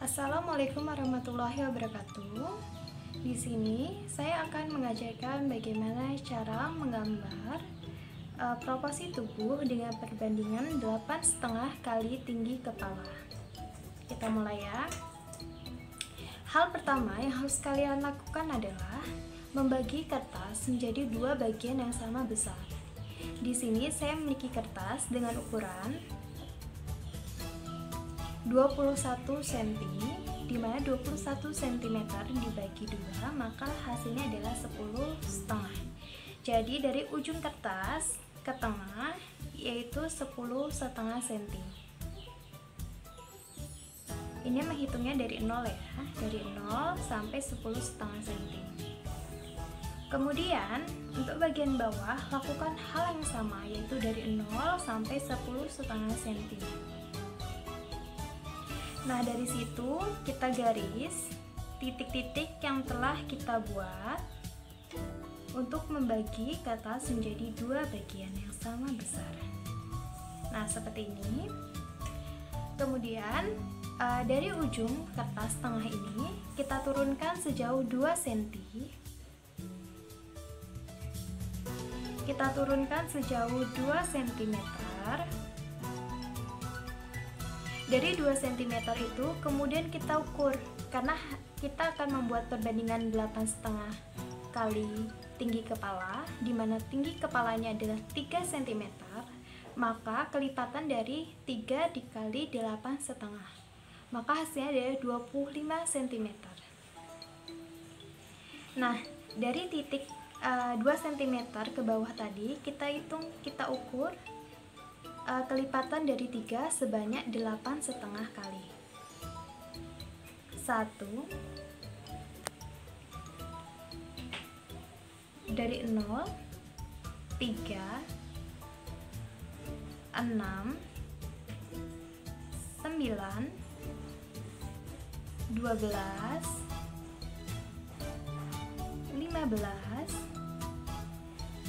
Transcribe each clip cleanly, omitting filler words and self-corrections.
Assalamualaikum warahmatullahi wabarakatuh. Di sini saya akan mengajarkan bagaimana cara menggambar proporsi tubuh dengan perbandingan 8,5 kali tinggi kepala. Kita mulai ya. Hal pertama yang harus kalian lakukan adalah membagi kertas menjadi dua bagian yang sama besar. Di sini saya memiliki kertas dengan ukuran 21 cm, di mana 21 cm dibagi 2, maka hasilnya adalah 10,5. Jadi dari ujung kertas ke tengah yaitu 10,5 cm. Ini menghitungnya dari 0 ya, dari 0 sampai 10,5 cm. Kemudian untuk bagian bawah lakukan hal yang sama, yaitu dari 0 sampai 10,5 cm. Nah, dari situ kita garis titik-titik yang telah kita buat untuk membagi kertas menjadi dua bagian yang sama besar. Nah, seperti ini. Kemudian dari ujung kertas tengah ini kita turunkan sejauh 2 cm. Kita turunkan sejauh 2 cm. Dari 2 cm itu kemudian kita ukur, karena kita akan membuat perbandingan 8,5 kali tinggi kepala, di mana tinggi kepalanya adalah 3 cm, maka kelipatan dari 3 dikali 8,5, maka hasilnya adalah 25 cm. Nah, dari titik 2 cm ke bawah tadi kita ukur kelipatan dari 3 sebanyak 8,5 kali. 1, dari 0, 3, 6, 9, 12, 15,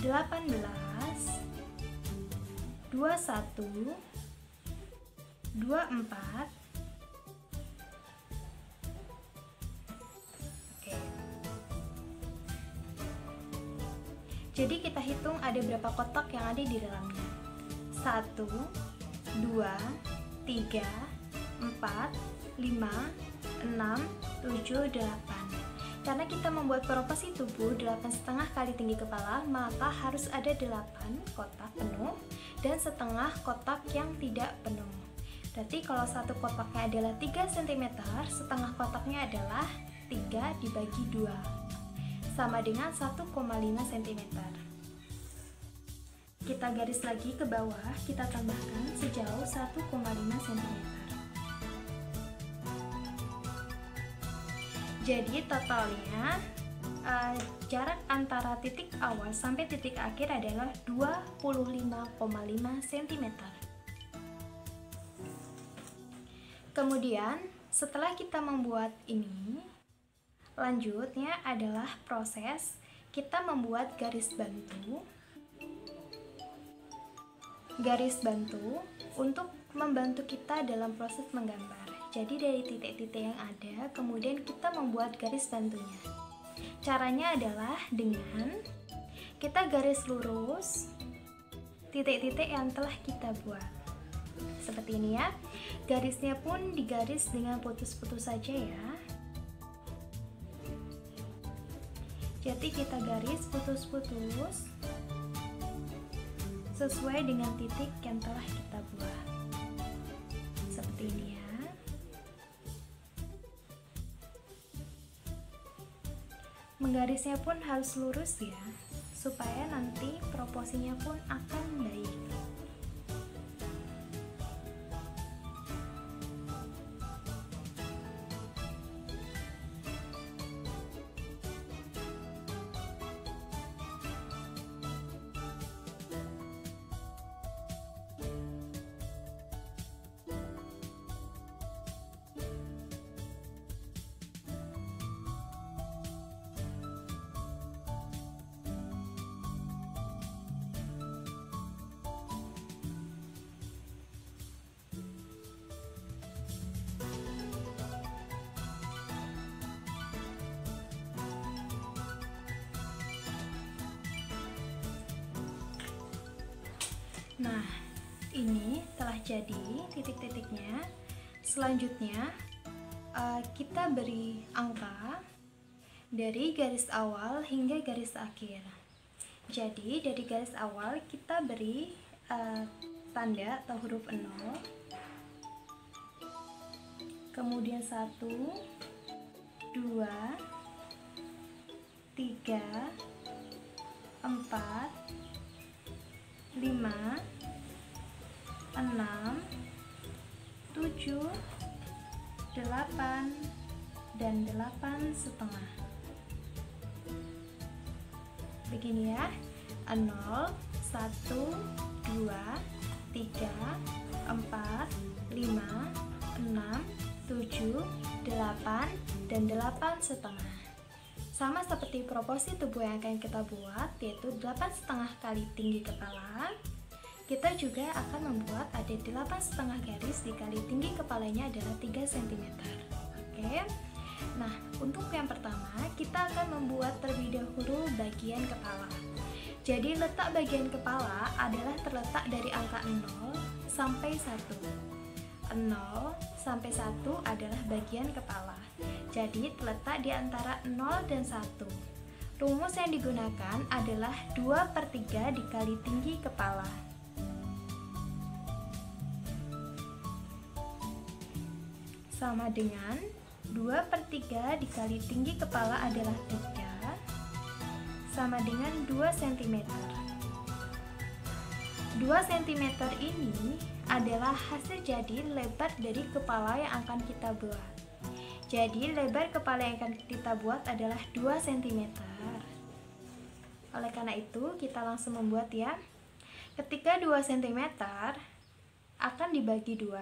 18, 21, 24. Oke. Jadi kita hitung ada berapa kotak yang ada di dalamnya. 1, 2, 3, 4, 5, 6, 7, 8. Karena kita membuat proporsi tubuh 8,5 kali tinggi kepala, maka harus ada 8 kotak penuh dan setengah kotak yang tidak penuh. Berarti kalau satu kotaknya adalah 3 cm, setengah kotaknya adalah 3 dibagi 2, sama dengan 1,5 cm. Kita garis lagi ke bawah, kita tambahkan sejauh 1,5 cm. Jadi totalnya jarak antara titik awal sampai titik akhir adalah 25,5 cm. Kemudian setelah kita membuat ini, lanjutnya adalah proses kita membuat garis bantu untuk membantu kita dalam proses menggambar. Jadi dari titik-titik yang ada, kemudian kita membuat garis bantunya. Caranya adalah dengan kita garis lurus titik-titik yang telah kita buat. Seperti ini ya. Garisnya pun digaris dengan putus-putus saja ya. Jadi kita garis putus-putus sesuai dengan titik yang telah kita buat. Seperti ini ya. Menggarisnya pun harus lurus ya, supaya nanti proporsinya pun akan baik. Nah, ini telah jadi titik-titiknya. Selanjutnya kita beri angka dari garis awal hingga garis akhir. Jadi dari garis awal kita beri tanda atau huruf 0, kemudian 1, 2, 3, 4, 5, 6, 7, 8, dan 8,5. Begini ya, 0, 1, 2, 3, 4, 5, 6, 7, 8, dan 8,5. Sama seperti proporsi tubuh yang akan kita buat, yaitu 8,5 kali tinggi kepala. Kita juga akan membuat ada 8,5 garis dikali tinggi kepalanya adalah 3 cm. Oke. Nah, untuk yang pertama, kita akan membuat terlebih dahulu bagian kepala. Jadi, letak bagian kepala adalah terletak dari angka 0 sampai 1. 0 sampai 1 adalah bagian kepala. Jadi, terletak di antara 0 dan 1. Rumus yang digunakan adalah 2/3 dikali tinggi kepala. Sama dengan 2/3 dikali tinggi kepala adalah 3, sama dengan 2 cm. 2 cm ini adalah hasil jadi lebar dari kepala yang akan kita buat. Jadi lebar kepala yang akan kita buat adalah 2 cm. Oleh karena itu kita langsung membuat ya. Ketika 2 cm akan dibagi 2,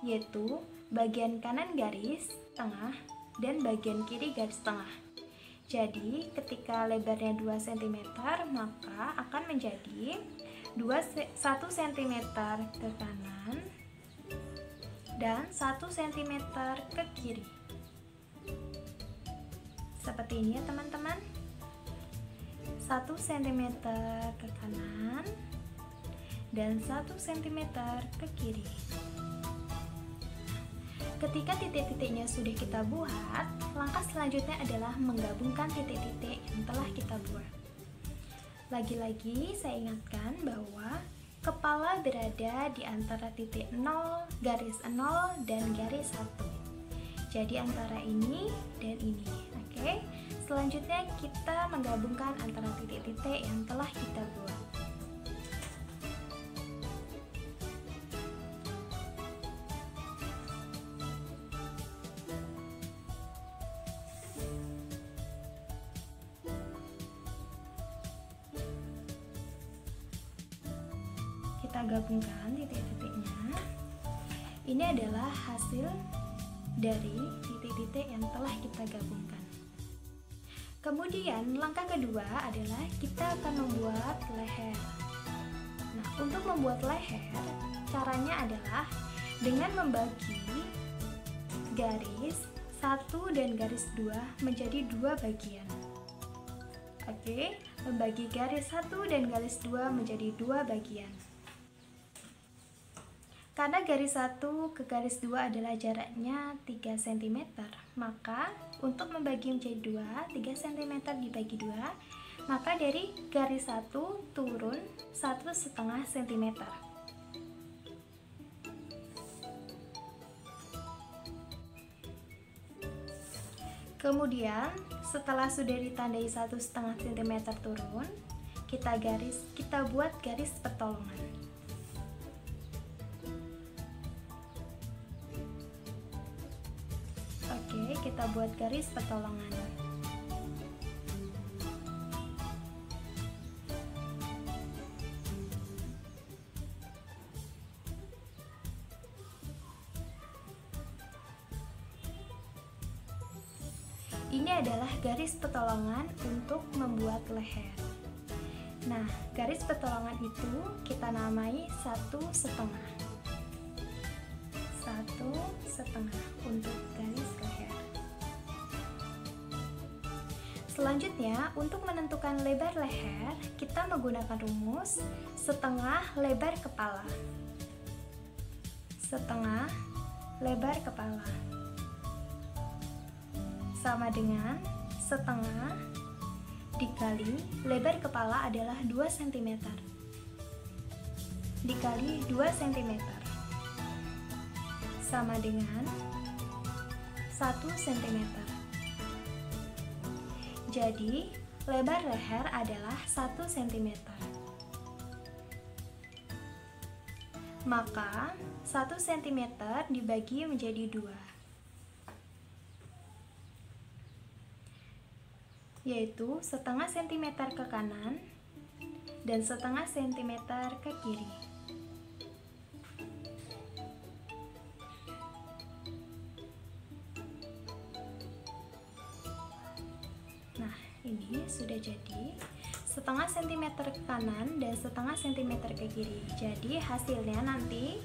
yaitu bagian kanan garis tengah dan bagian kiri garis tengah. Jadi ketika lebarnya 2 cm maka akan menjadi 1 cm ke kanan dan 1 cm ke kiri. Seperti ini ya teman-teman. 1 cm ke kanan dan 1 cm ke kiri. Ketika titik-titiknya sudah kita buat, langkah selanjutnya adalah menggabungkan titik-titik yang telah kita buat. Lagi-lagi saya ingatkan bahwa kepala berada di antara titik 0, garis 0, dan garis 1. Jadi antara ini dan ini. Oke. Selanjutnya kita menggabungkan antara titik-titik yang telah kita buat. Kita gabungkan titik-titiknya. Ini adalah hasil dari titik-titik yang telah kita gabungkan. Kemudian langkah kedua adalah kita akan membuat leher. Nah, untuk membuat leher, caranya adalah dengan membagi garis 1 dan garis 2 menjadi 2 bagian. Oke, membagi garis 1 dan garis 2 menjadi 2 bagian. Karena garis 1 ke garis 2 adalah jaraknya 3 cm, maka untuk membagi menjadi 2, 3 cm dibagi 2, maka dari garis 1 turun 1,5 cm. Kemudian, setelah sudah ditandai 1,5 cm turun, kita buat garis pertolongan. Oke, kita buat garis pertolongan. Ini adalah garis pertolongan untuk membuat leher. Nah, garis pertolongan itu kita namai 1,5 untuk garis leher. selanjutnya untuk menentukan lebar leher, kita menggunakan rumus setengah lebar kepala. Setengah lebar kepala sama dengan setengah dikali lebar kepala adalah 2 cm dikali 2 cm sama dengan 1 cm. Jadi, lebar leher adalah 1 cm. Maka, 1 cm dibagi menjadi 2, yaitu setengah cm ke kanan dan setengah cm ke kiri. Nah, ini sudah jadi setengah centimeter ke kanan dan setengah centimeter ke kiri. Jadi hasilnya nanti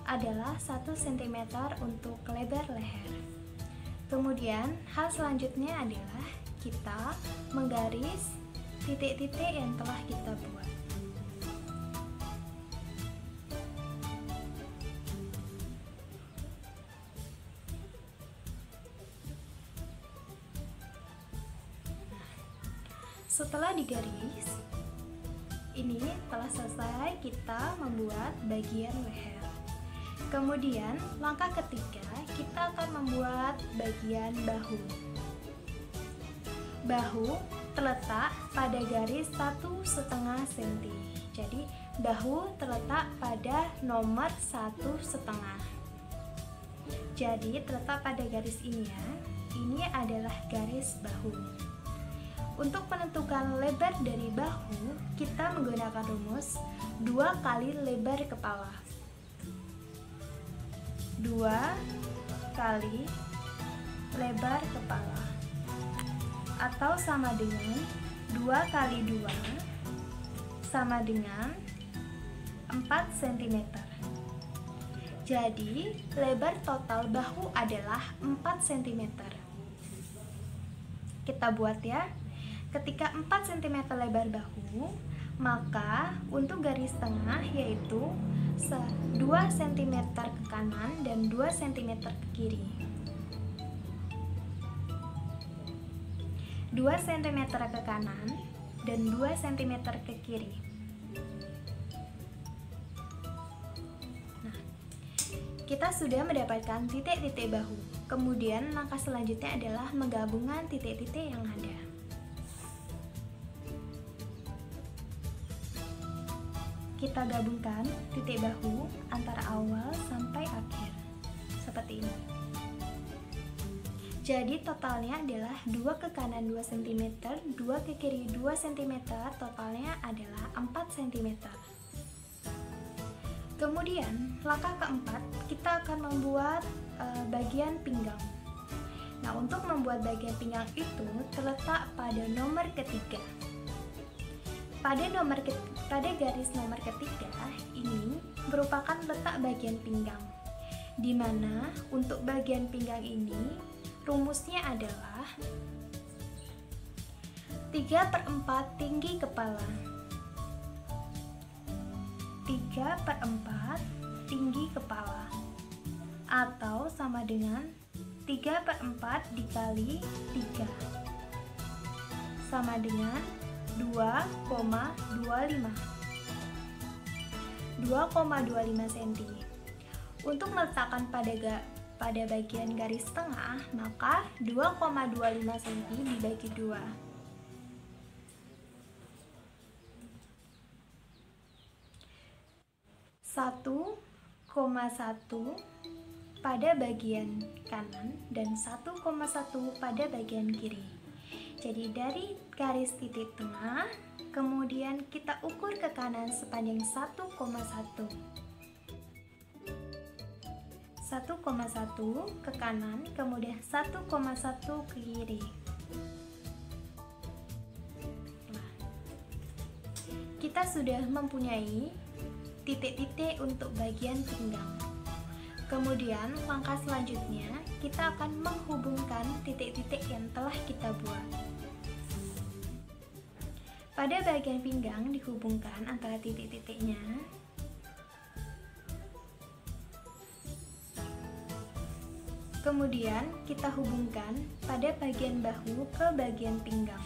adalah 1 cm untuk lebar leher. Kemudian hal selanjutnya adalah kita menggaris titik-titik yang telah kita buat. Setelah digaris, ini telah selesai kita membuat bagian leher. Kemudian langkah ketiga, kita akan membuat bagian bahu. Bahu terletak pada garis 1,5 cm. Jadi bahu terletak pada nomor 1,5. Jadi terletak pada garis ini ya. Ini adalah garis bahu. Untuk menentukan lebar dari bahu, kita menggunakan rumus 2 kali lebar kepala. 2 kali lebar kepala, atau sama dengan 2 kali 2 sama dengan 4 cm. Jadi, lebar total bahu adalah 4 cm. Kita buat ya. Ketika 4 cm lebar bahu, maka untuk garis tengah yaitu 2 cm ke kanan dan 2 cm ke kiri. 2 cm ke kanan dan 2 cm ke kiri. Nah, kita sudah mendapatkan titik-titik bahu. Kemudian langkah selanjutnya adalah menggabungkan titik-titik yang ada. Kita gabungkan titik bahu antara awal sampai akhir seperti ini. Jadi totalnya adalah 2 ke kanan 2 cm, 2 ke kiri 2 cm, totalnya adalah 4 cm. Kemudian langkah keempat, kita akan membuat bagian pinggang. Nah, untuk membuat bagian pinggang itu terletak pada nomor ketiga. Pada garis nomor ketiga ini merupakan letak bagian pinggang, di mana untuk bagian pinggang ini rumusnya adalah 3/4 tinggi kepala. 3/4 tinggi kepala, atau sama dengan 3/4 dikali 3 sama dengan 2,25 cm. Untuk meletakkan pada bagian garis tengah, maka 2,25 cm dibagi 2. 1,1 pada bagian kanan dan 1,1 pada bagian kiri. Jadi dari garis titik tengah, kemudian kita ukur ke kanan sepanjang 1,1 ke kanan, kemudian 1,1 ke kiri. Nah, kita sudah mempunyai titik-titik untuk bagian pinggang. Kemudian langkah selanjutnya kita akan menghubungkan titik-titik yang telah kita buat. Pada bagian pinggang dihubungkan antara titik-titiknya. Kemudian kita hubungkan pada bagian bahu ke bagian pinggang.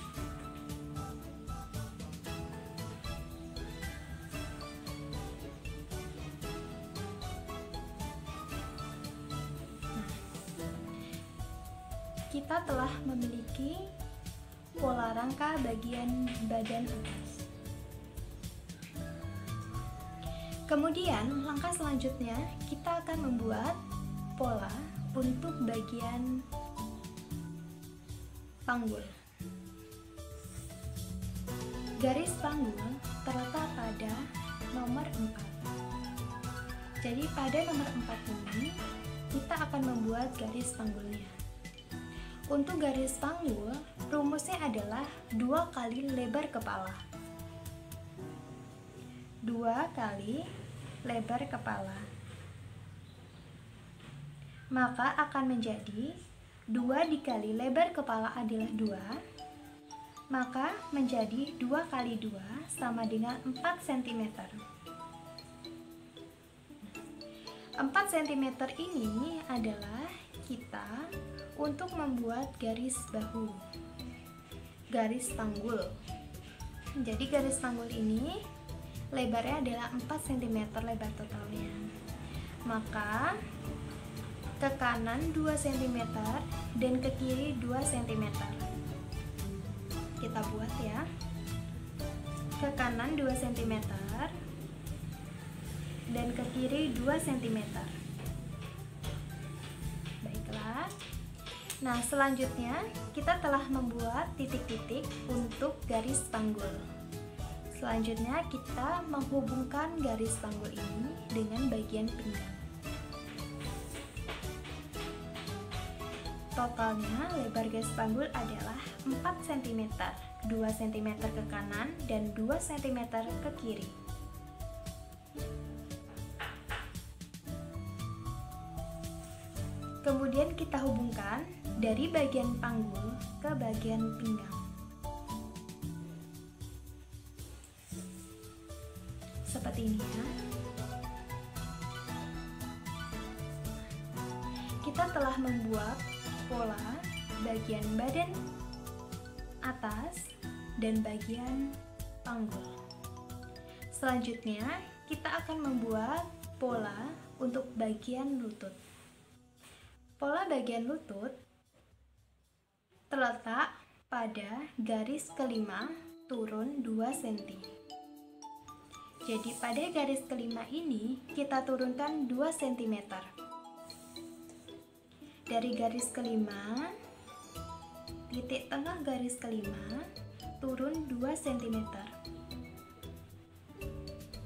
Kita telah memiliki pola rangka bagian badan atas. Kemudian langkah selanjutnya kita akan membuat pola untuk bagian panggul. Garis panggul terletak pada nomor 4. Jadi pada nomor 4 ini kita akan membuat garis panggulnya. Untuk garis panggul, rumusnya adalah 2 kali lebar kepala. 2 kali lebar kepala. Maka akan menjadi 2 dikali lebar kepala adalah 2. Maka menjadi 2 kali 2 sama dengan 4 cm. 4 cm ini adalah kita untuk membuat garis bahu, garis panggul. Jadi garis panggul ini lebarnya adalah 4 cm lebar totalnya. Maka ke kanan 2 cm dan ke kiri 2 cm. Kita buat ya. Ke kanan 2 cm dan ke kiri 2 cm. Baiklah. Nah, selanjutnya kita telah membuat titik-titik untuk garis panggul. Selanjutnya kita menghubungkan garis panggul ini dengan bagian pinggang. Totalnya lebar garis panggul adalah 4 cm, 2 cm ke kanan dan 2 cm ke kiri. Kemudian kita hubungkan dari bagian panggul ke bagian pinggang. Seperti ini ya. Kita telah membuat pola bagian badan atas dan bagian panggul. Selanjutnya, kita akan membuat pola untuk bagian lutut. Pola bagian lutut terletak pada garis kelima turun 2 cm. Jadi pada garis kelima ini kita turunkan 2 cm. Dari garis kelima, titik tengah garis kelima turun 2 cm.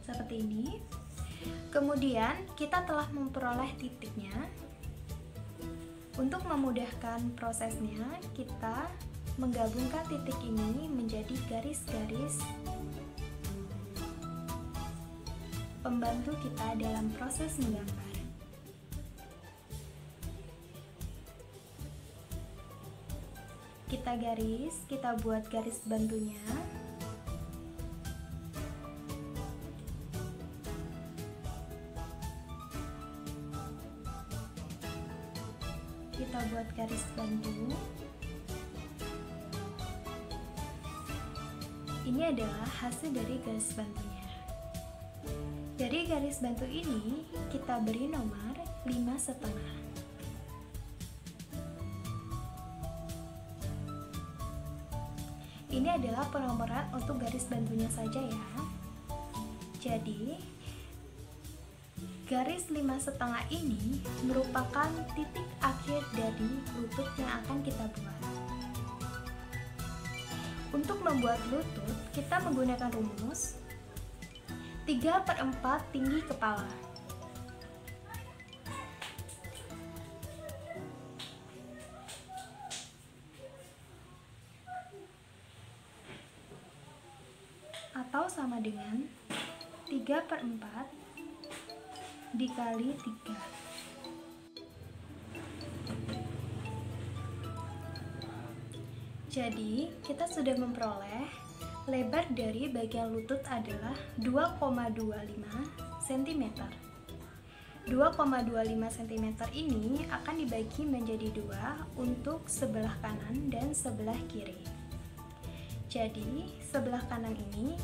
Seperti ini. Kemudian kita telah memperoleh titiknya. Untuk memudahkan prosesnya, kita menggabungkan titik ini menjadi garis-garis pembantu kita dalam proses menggambar. Kita buat garis bantunya. Kita buat garis bantu. Ini adalah hasil dari garis bantunya. Dari garis bantu ini kita beri nomor 5,5. Ini adalah penomoran untuk garis bantunya saja ya. Jadi garis 5,5 ini merupakan titik akhir dari lutut yang akan kita buat. Untuk membuat lutut, kita menggunakan rumus 3/4 tinggi kepala. Atau sama dengan 3/4 dikali 3. Jadi kita sudah memperoleh lebar dari bagian lutut adalah 2,25 cm. 2,25 cm ini akan dibagi menjadi dua untuk sebelah kanan dan sebelah kiri. Jadi, sebelah kanan ini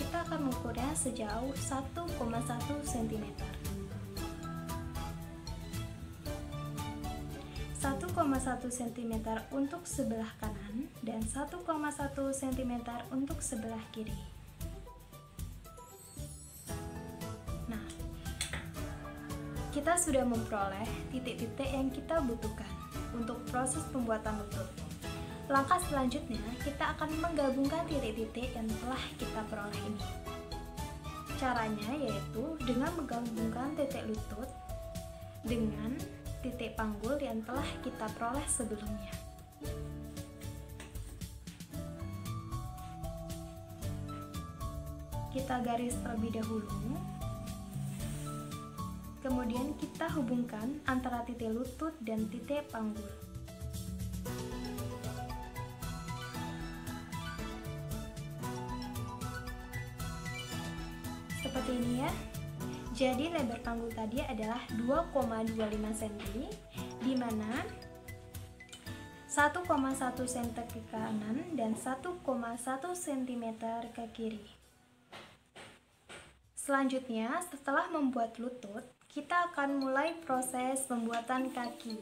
kita akan mengukurnya sejauh 1,1 cm. 1,1 cm untuk sebelah kanan dan 1,1 cm untuk sebelah kiri. Nah, kita sudah memperoleh titik-titik yang kita butuhkan untuk proses pembuatan lutut. Langkah selanjutnya, kita akan menggabungkan titik-titik yang telah kita peroleh ini. Caranya yaitu dengan menggabungkan titik lutut dengan titik panggul yang telah kita peroleh sebelumnya. Kita garis terlebih dahulu, kemudian kita hubungkan antara titik lutut dan titik panggul. Seperti ini ya. Jadi lebar panggul tadi adalah 2,25 cm, di mana 1,1 cm ke kanan dan 1,1 cm ke kiri. Selanjutnya, setelah membuat lutut, kita akan mulai proses pembuatan kaki.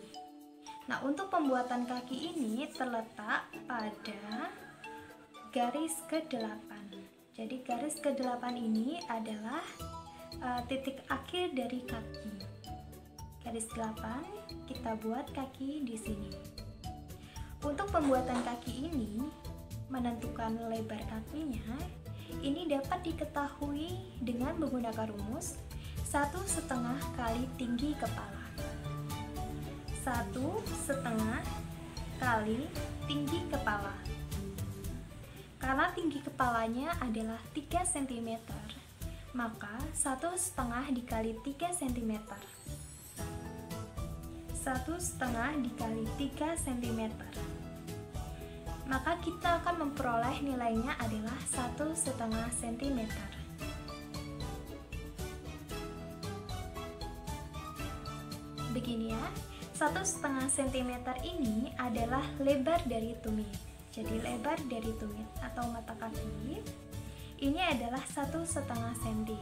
Nah, untuk pembuatan kaki ini terletak pada garis ke-8. Jadi garis ke-8 ini adalah titik akhir dari kaki. Garis 8 kita buat kaki di sini. Untuk pembuatan kaki ini, menentukan lebar kakinya, ini dapat diketahui dengan menggunakan rumus 1,5 kali tinggi kepala. 1,5 kali tinggi kepala. Karena tinggi kepalanya adalah 3 cm, maka 1,5 dikali 3 cm. 1,5 dikali 3 cm. Maka kita akan memperoleh nilainya adalah 1,5 cm. Begini ya, 1,5 cm ini adalah lebar dari tumit. Jadi lebar dari tumit atau mata kaki ini adalah 1,5 cm.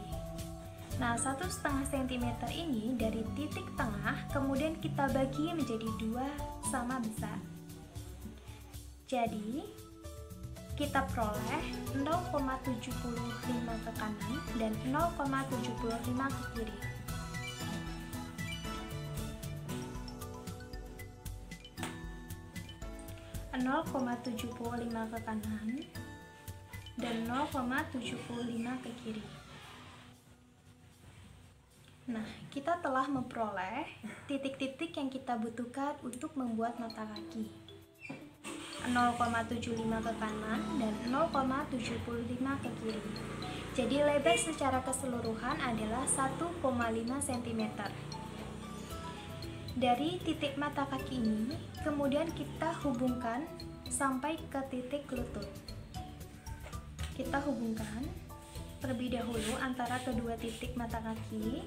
Nah, 1,5 cm ini dari titik tengah kemudian kita bagi menjadi dua sama besar. Jadi, kita peroleh 0,75 ke kanan dan 0,75 ke kiri. .75 ke kanan dan 0,75 ke kiri. Nah, kita telah memperoleh titik-titik yang kita butuhkan untuk membuat mata kaki. 0,75 ke kanan dan 0,75 ke kiri. Jadi lebar secara keseluruhan adalah 1,5 cm. Dari titik mata kaki ini, kemudian kita hubungkan sampai ke titik lutut. Kita hubungkan terlebih dahulu antara kedua titik mata kaki,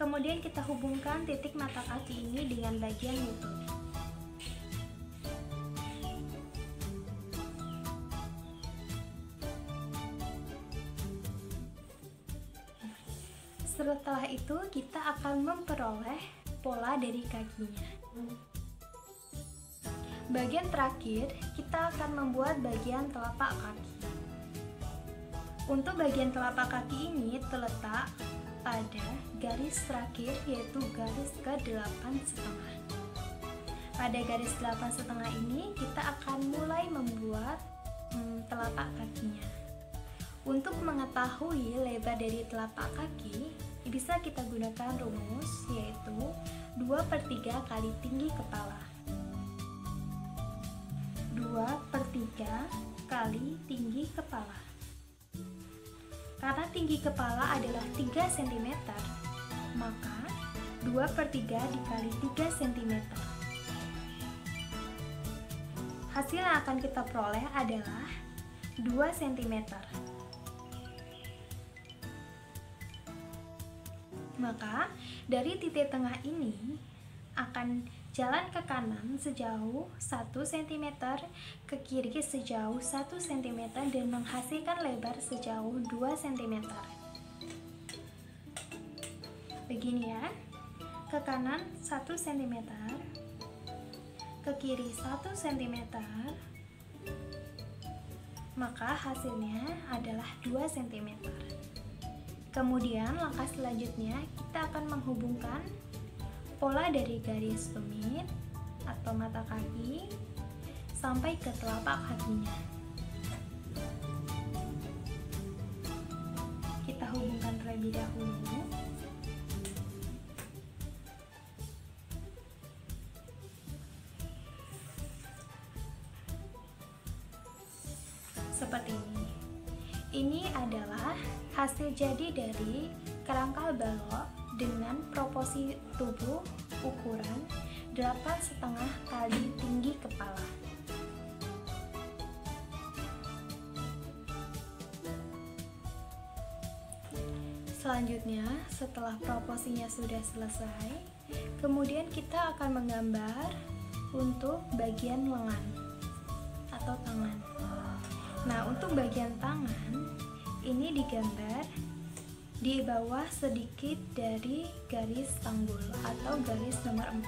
kemudian kita hubungkan titik mata kaki ini dengan bagian lutut. Setelah itu, kita akan memperoleh pola dari kakinya. Bagian terakhir, kita akan membuat bagian telapak kaki. Untuk bagian telapak kaki ini terletak pada garis terakhir, yaitu garis ke-8,5. Pada garis 8,5 ini, kita akan mulai membuat telapak kakinya. Untuk mengetahui lebar dari telapak kaki, bisa kita gunakan rumus, yaitu 2/3 kali tinggi kepala. 2/3 kali tinggi kepala. Karena tinggi kepala adalah 3 cm, maka 2/3 dikali 3 cm. Hasil yang akan kita peroleh adalah 2 cm. Maka dari titik tengah ini akan jalan ke kanan sejauh 1 cm, ke kiri sejauh 1 cm, dan menghasilkan lebar sejauh 2 cm. Begini ya, ke kanan 1 cm, ke kiri 1 cm, maka hasilnya adalah 2 cm. Kemudian langkah selanjutnya kita akan menghubungkan pola dari garis tumit atau mata kaki sampai ke telapak kakinya. Kita hubungkan terlebih dahulu. Seperti ini. Ini adalah hasil jadi dari kerangka balok dengan proporsi tubuh ukuran 8,5 kali tinggi kepala. Selanjutnya, setelah proporsinya sudah selesai, kemudian kita akan menggambar untuk bagian lengan atau tangan. Nah, untuk bagian tangan ini digambar di bawah sedikit dari garis tanggul atau garis nomor 4.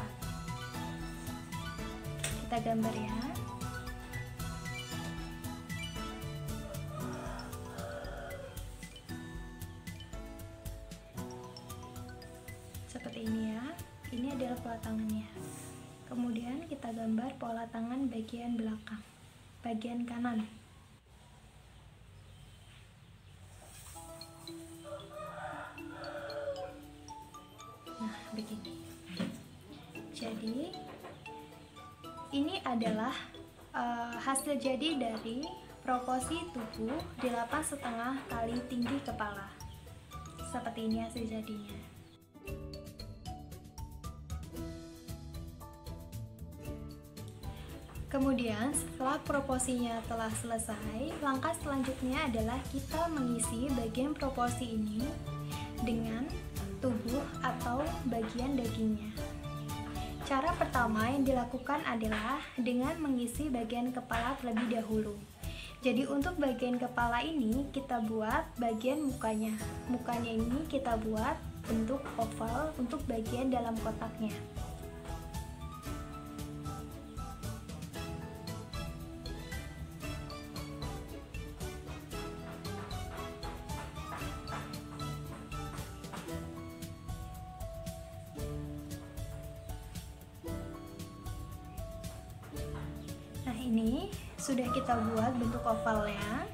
Kita gambar ya. Seperti ini ya. Ini adalah pola tangannya. Kemudian kita gambar pola tangan bagian belakang, bagian kanan. Begini. Jadi ini adalah hasil jadi dari proporsi tubuh 8,5 kali tinggi kepala. Seperti ini hasil jadinya. Kemudian setelah proporsinya telah selesai, langkah selanjutnya adalah kita mengisi bagian proporsi ini dengan tubuh atau bagian dagingnya. Cara pertama yang dilakukan adalah dengan mengisi bagian kepala terlebih dahulu. Jadi untuk bagian kepala ini kita buat bagian mukanya. Mukanya ini kita buat bentuk oval untuk bagian dalam kotaknya. Nah, ini sudah kita buat bentuk ovalnya.